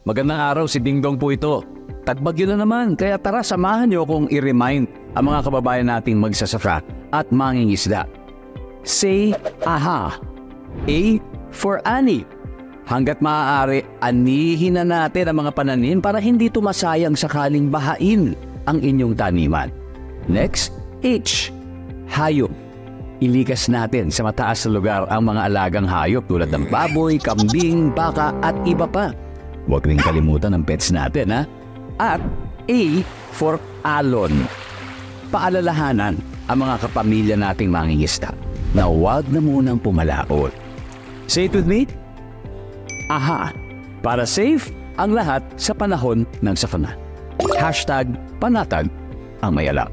Magandang araw, si Dingdong po ito. Tagbagyo na naman, kaya tara samahan niyo akong i-remind ang mga kababayan nating magsasaka at mangingisda. Say aha. A for ani. Hanggat maaari, anihin na natin ang mga pananim para hindi tumasayang sakaling bahain ang inyong taniman. Next, H. Hayop. Ilikas natin sa mataas na lugar ang mga alagang hayop tulad ng baboy, kambing, baka at iba pa. Huwag rin kalimutan ang pets natin, ha? At A for alon. Paalalahanan ang mga kapamilya nating mangingisda na huwag na munang pumalaot. Say it with me. Aha. Para safe ang lahat sa panahon ng sakuna. #panatag ang mayalak.